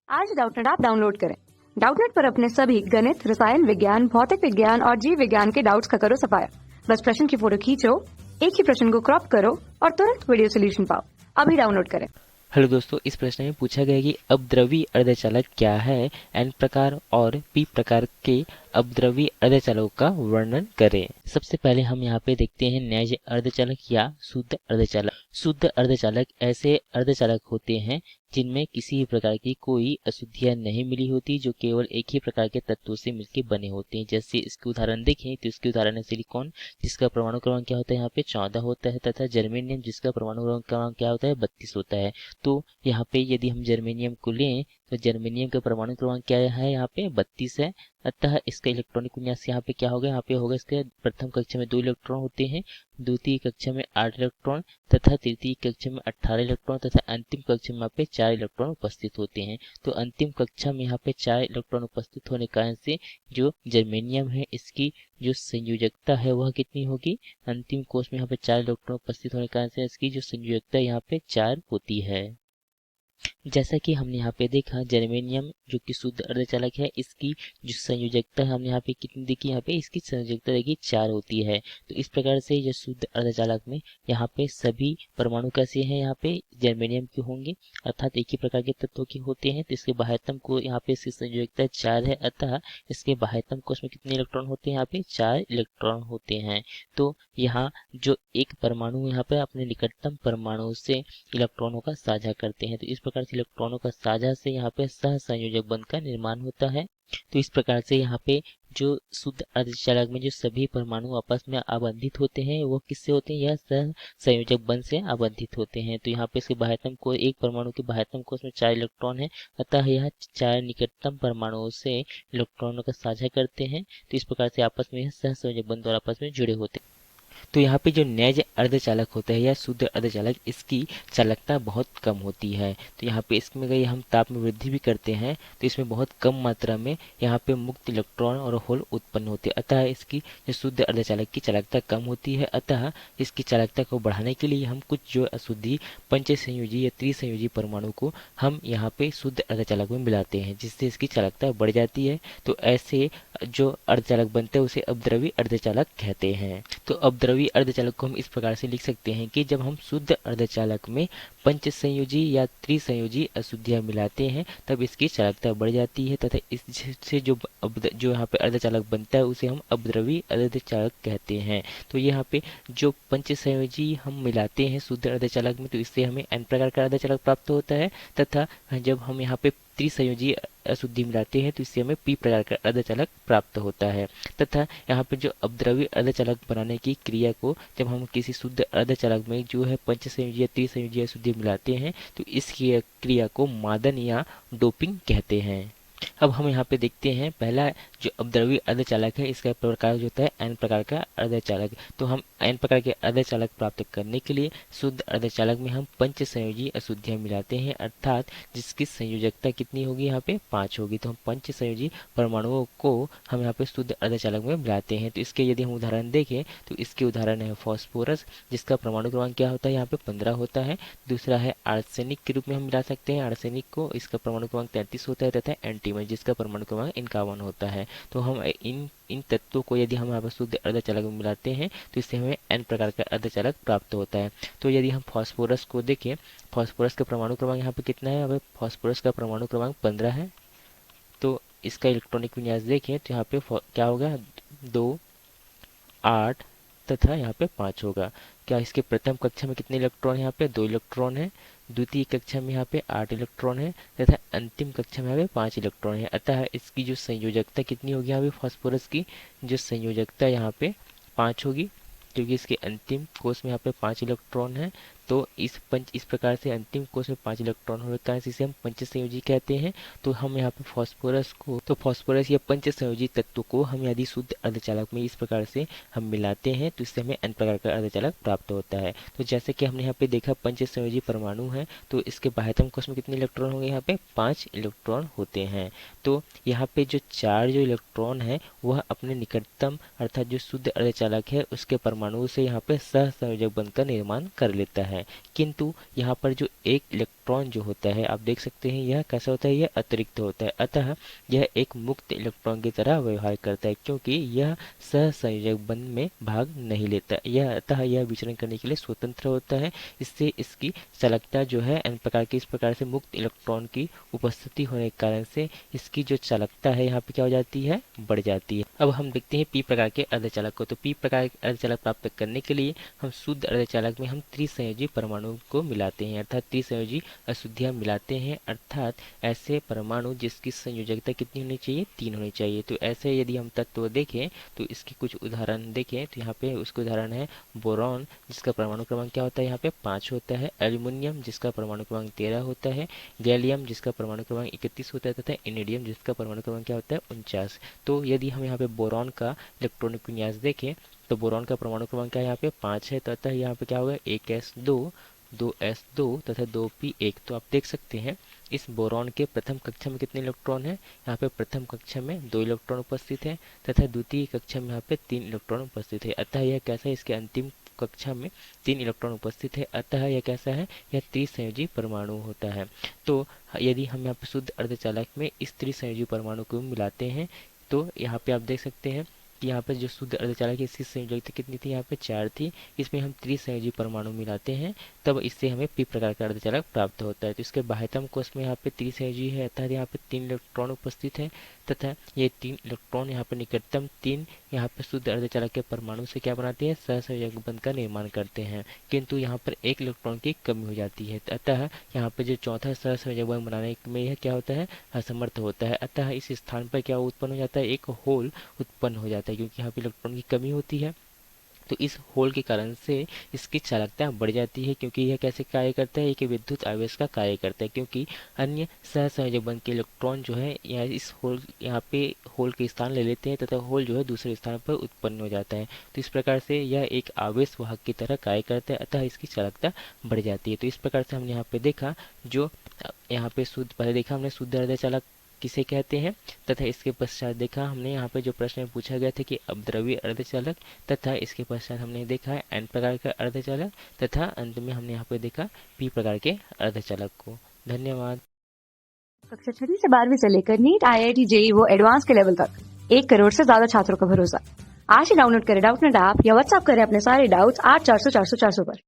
आज Doubtnut app download करें। Doubtnut पर अपने सभी गणित, रसायन विज्ञान, भौतिक विज्ञान और जीव विज्ञान के डाउट्स का करो सफाया। बस प्रश्न की फोटो खींचो, एक ही प्रश्न को क्रॉप करो और तुरंत वीडियो सोल्यूशन पाओ। अभी डाउनलोड करें। हेलो दोस्तों, इस प्रश्न में पूछा गया कि अपद्रवी अर्धचालक क्या है। एन प्रकार और पी प्रकार के अपद्रवी अर्धचालकों का वर्णन करें। सबसे पहले हम यहाँ पे देखते हैं नैज अर्धचालक या शुद्ध अर्धचालक। शुद्ध अर्धचालक ऐसे अर्धचालक होते हैं जिनमें किसी भी प्रकार की कोई अशुद्धियां नहीं मिली होती, जो केवल एक ही प्रकार के तत्वों से मिलकर बने होते हैं। जैसे इसके उदाहरण देखें तो इसके उदाहरण है सिलिकॉन, जिसका परमाणु क्रमांक क्या होता है यहाँ पे 14 होता है, तथा जर्मेनियम जिसका परमाणु क्रमांक क्या होता है 32 होता है। तो यहाँ पे यदि हम जर्मेनियम को लें तो जर्मेनियम का परमाणु क्रमांक क्या है यहाँ पे 32 है। अतः इसका इलेक्ट्रॉनिक विन्यास यहाँ पे क्या होगा, यहाँ पे होगा इसके प्रथम कक्षा में 2 इलेक्ट्रॉन होते हैं, द्वितीय कक्षा में 8 इलेक्ट्रॉन तथा तृतीय कक्षा में 18 इलेक्ट्रॉन तथा अंतिम कक्षा में यहाँ पे 4 इलेक्ट्रॉन उपस्थित होते हैं। तो अंतिम कक्षा में यहाँ पे 4 इलेक्ट्रॉन उपस्थित होने के कारण से जो जर्मेनियम है इसकी जो संयोजकता है वह कितनी होगी, अंतिम कोश में यहाँ पे 4 इलेक्ट्रॉन उपस्थित होने के कारण से इसकी जो संयोजकता यहाँ पे 4 होती है। जैसा कि हमने यहाँ पे देखा जर्मेनियम जो कि शुद्ध अर्धचालक है, इसकी जो संयोजकता हमने यहाँ पे कितनी देखी, यहाँ पे इसकी संयोजकता देखिए 4 होती है। तो इस प्रकार से जो शुद्ध अर्धचालक में यहाँ पे सभी परमाणु कैसे हैं, यहाँ पे जर्मेनियम के होंगे, अर्थात एक ही प्रकार के तत्वों के होते हैं। तो इसके बाह्यतम को यहाँ पे इसकी संयोजकता 4 है, अतः इसके बाह्यतम कोश में कितने इलेक्ट्रॉन होते हैं, यहाँ पे 4 इलेक्ट्रॉन होते हैं। तो यहाँ जो एक परमाणु यहाँ पे अपने निकटतम परमाणु से इलेक्ट्रॉनों का साझा करते हैं। तो इस प्रकार से इलेक्ट्रॉनों का साझा से यहाँ पे सह संयोजक बंध का निर्माण होता है। तो इस प्रकार से यहाँ पे जो शुद्ध अर्धचालक में जो सभी परमाणु आपस में आबंधित होते हैं वो किससे होते हैं, यह सह संयोजक बंध से आबंधित होते हैं। तो यहाँ पे इसके बाह्यतम को एक परमाणु के बाह्यतम कोश में 4 इलेक्ट्रॉन है, अतः यह 4 निकटतम परमाणुओं से इलेक्ट्रॉनों का साझा करते हैं। तो इस प्रकार से आपस में सह संयोजक बंध और आपस में जुड़े होते हैं। तो यहाँ पे जो नैज अर्धचालक होता है या शुद्ध अर्धचालक, इसकी चालकता बहुत कम होती है। तो यहाँ पे इसमें अगर हम ताप में वृद्धि भी करते हैं तो इसमें बहुत कम मात्रा में यहाँ पे मुक्त इलेक्ट्रॉन और होल उत्पन्न होते हैं, अतः इसकी जो शुद्ध अर्धचालक की चालकता कम होती है। अतः इसकी चालकता को बढ़ाने के लिए हम कुछ जो अशुद्धि पंचसंयोजी या त्रिसंयोजी परमाणु को हम यहाँ पे शुद्ध अर्धचालक में मिलाते हैं, जिससे इसकी चालकता बढ़ जाती है। तो ऐसे जो अर्धचालक बनते हैं उसे अपद्रवी अर्धचालक कहते हैं। तो अपद्रवी अर्धचालक को हम इस प्रकार से लिख सकते हैं कि जब हम शुद्ध अर्धचालक में पंचसंयोजी या त्रिसंयोजी अशुद्धियां मिलाते हैं तब इसकी चालकता बढ़ जाती है, तथा इससे जो यहाँ पे अर्धचालक बनता है उसे हम अपद्रवी अर्धचालक कहते हैं। तो यहाँ पे जो पंचसंयोजी हम मिलाते हैं शुद्ध अर्धचालक में तो इससे हमें n प्रकार का अर्धचालक प्राप्त होता है, तथा जब हम यहाँ पे त्रिसंयोजी अशुद्धि मिलाते हैं तो इससे हमें पी प्रकार का अर्धचालक प्राप्त होता है। तथा यहाँ पे जो अपद्रवी अर्धचालक बनाने की क्रिया को जब हम किसी शुद्ध अर्धचालक में जो है पंचसंयोजी या त्रिसंयोजी अशुद्धि मिलाते हैं तो इस क्रिया को मादन या डोपिंग कहते हैं। अब हम यहाँ पे देखते हैं पहला जो अपद्रवी अर्धचालक है इसका प्रकार जो होता है एन प्रकार का अर्धचालक। तो हम एन प्रकार के अर्धचालक प्राप्त करने के लिए शुद्ध अर्धचालक में हम पंचसंयोजी अशुद्धियां मिलाते हैं, अर्थात जिसकी संयोजकता कितनी होगी, यहाँ पे 5 होगी। तो हम पंचसंयोजी परमाणुओं को हम यहाँ पे शुद्ध अर्धचालक में मिलाते हैं। तो इसके यदि हम उदाहरण देखें तो इसके उदाहरण है फॉस्फोरस, जिसका परमाणु क्रमांक क्या होता है, यहाँ पे 15 होता है। दूसरा है आर्सेनिक के रूप में हम मिला सकते हैं आर्सेनिक को, इसका परमाणु क्रमांक 33 होता है, तथा एंटीमन जिसका परमाणु क्रमांक 51 होता है। तो हम इन तत्वों को यदि हम यहाँ पर शुद्ध अर्धचालक में मिलाते हैं तो इससे हमें एन प्रकार का अर्धचालक प्राप्त होता है। तो यदि हम फास्फोरस को देखें, फास्फोरस का परमाणु क्रमांक यहाँ पे कितना है, अब फास्फोरस का परमाणु क्रमांक 15 है। तो इसका इलेक्ट्रॉनिक विन्यास देखें तो यहाँ पे क्या होगा 2, 8 तथा यहाँ पे 5 होगा। क्या इसके प्रथम कक्षा में कितने इलेक्ट्रॉन, यहाँ पे 2 इलेक्ट्रॉन है, द्वितीय कक्षा में यहाँ पे 8 इलेक्ट्रॉन है, तथा अंतिम कक्षा में यहाँ पे 5 इलेक्ट्रॉन है। अतः इसकी जो संयोजकता कितनी होगी, यहाँ पे फास्फोरस की जो संयोजकता यहाँ पे 5 होगी, क्योंकि इसके अंतिम कोश में यहाँ पे 5 इलेक्ट्रॉन है। तो इस प्रकार से अंतिम कोश में 5 इलेक्ट्रॉन होता है, इसे हम पंचसंयोजी कहते हैं। तो हम यहाँ पे फास्फोरस या पंचसंयोजी तत्व को हम यदि शुद्ध अर्धचालक में इस प्रकार से हम मिलाते हैं तो इससे हमें n प्रकार का अर्धचालक प्राप्त होता है। तो जैसे कि हमने यहाँ पे देखा पंचसंयोजी परमाणु है तो इसके बाह्यतम कोश में कितने इलेक्ट्रॉन होंगे, यहाँ पे 5 इलेक्ट्रॉन होते हैं। तो यहाँ पे जो 4 जो इलेक्ट्रॉन है वह अपने निकटतम अर्थात जो शुद्ध अर्धचालक है उसके परमाणु से यहाँ पे सह संयोजक बंध का निर्माण कर लेता है। है। किंतु यहाँ पर जो एक इलेक्ट्रॉन जो होता है आप देख सकते हैं यह कैसा होता है, यह अतिरिक्त होता है, अतः यह एक मुक्त इलेक्ट्रॉन की तरह व्यवहार करता है क्योंकि यह सहसंयोजक बंध में भाग नहीं लेता, यह अतः यह विचरण करने के लिए स्वतंत्र होता है। इससे इसकी चालकता जो है n प्रकार की, इस प्रकार से मुक्त इलेक्ट्रॉन की उपस्थिति होने के कारण से इसकी जो चालकता है यहाँ पे क्या हो जाती है, बढ़ जाती है। अब हम देखते हैं पी प्रकार के अर्धचालक को। तो पी प्रकार के अर्धचालक प्राप्त करने के लिए हम शुद्ध अर्धचालक में हम त्रिसंयोजी परमाणु को मिलाते हैं, अर्थात त्रिसंयोजी अशुद्धियां मिलाते हैं, अर्थात ऐसे परमाणु जिसकी संयोजकता कितनी होनी चाहिए, 3 होनी चाहिए। तो ऐसे यदि हम तत्व देखें तो इसके कुछ उदाहरण देखें तो यहाँ पे उसके उदाहरण है बोरॉन जिसका परमाणु क्रमांक क्या होता है, यहाँ पे 5 होता है, एल्युमिनियम जिसका परमाणु क्रमांक 13 होता है, गैलियम जिसका परमाणु क्रमांक 31 होता है तथा इनेडियम जिसका परमाणु क्रमांक क्या होता है, 49। तो यदि हम यहाँ पे बोरॉन का इलेक्ट्रॉनिक विन्यास देखें तो बोरॉन का परमाणु क्रमांक क्या यहाँ पे 5 है, तो अतः यहाँ पे क्या होगा 1s2 2s2 तथा 2p1। तो आप देख सकते हैं इस बोरॉन के प्रथम कक्षा में कितने इलेक्ट्रॉन हैं, यहाँ पे प्रथम कक्षा में 2 इलेक्ट्रॉन उपस्थित हैं तथा द्वितीय कक्षा में यहाँ पे 3 इलेक्ट्रॉन उपस्थित है, अतः यह कैसा है, इसके अंतिम कक्षा में 3 इलेक्ट्रॉन उपस्थित है, अतः यह कैसा है, यह त्रिसंयोजी परमाणु होता है। तो यदि हम यहाँ पे शुद्ध अर्धचालक में इस त्रिसंयोजी परमाणु को मिलाते हैं तो यहाँ पे आप देख सकते हैं कि यहाँ पे जो शुद्ध अर्धचालक है इसकी संयोजकता कितनी थी, यहाँ पे 4 थी, इसमें हम त्रिसंयोजी परमाणु मिलाते हैं तब इससे हमें पी प्रकार का अर्धचालक प्राप्त होता है। तो इसके बाह्यतम कोश में यहाँ पे त्रिसंयोजी है, अर्थात यहाँ पे 3 इलेक्ट्रॉन उपस्थित है तथा ये 3 इलेक्ट्रॉन यहाँ पे निकटतम 3 यहाँ पे शुद्ध अर्धचालक के परमाणु से क्या बनाते हैं, सहसंयोजक बंध का निर्माण करते हैं, किंतु यहाँ पर 1 इलेक्ट्रॉन की कमी हो जाती है, अतः यहाँ पे जो चौथा सहसंयोजक बंध बनाने में यह क्या होता है, असमर्थ होता है, अतः इस स्थान पर क्या उत्पन्न हो जाता है, एक होल उत्पन्न हो जाता है क्योंकि यहाँ पे इलेक्ट्रॉन की कमी होती है। तो इस होल के कारण से इसकी चालकता बढ़ जाती है क्योंकि यह कैसे कार्य करता है, एक विद्युत आवेश का कार्य करता है क्योंकि अन्य सहसंयोजक बंध के इलेक्ट्रॉन जो है इस होल यहाँ पे होल के स्थान ले लेते हैं तथा होल जो है दूसरे स्थान पर उत्पन्न हो जाता है। तो इस प्रकार से यह एक आवेश वाहक की तरह कार्य करता है, अतः इसकी चालकता बढ़ जाती है। तो इस प्रकार से हमने यहाँ पे देखा, जो यहाँ पे शुद्ध पहले देखा हमने शुद्ध अर्धचालक किसे कहते हैं तथा इसके पश्चात देखा हमने यहाँ पे जो प्रश्न में पूछा गया था कि अपद्रव्य अर्धचालक, तथा इसके पश्चात हमने देखा है एन प्रकार का अर्धचालक तथा अंत में हमने यहाँ पे देखा पी प्रकार के अर्धचालक को। धन्यवाद। कक्षा 6वीं से 12वीं से लेकर नीट, IIT, JEE वो एडवांस के लेवल तक 1 करोड़ से ज्यादा छात्रों का भरोसा। आज ही डाउनलोड करें डाउटनेट ऐप या व्हाट्सएप करें अपने सारे डाउट्स 8400 400 400 पर।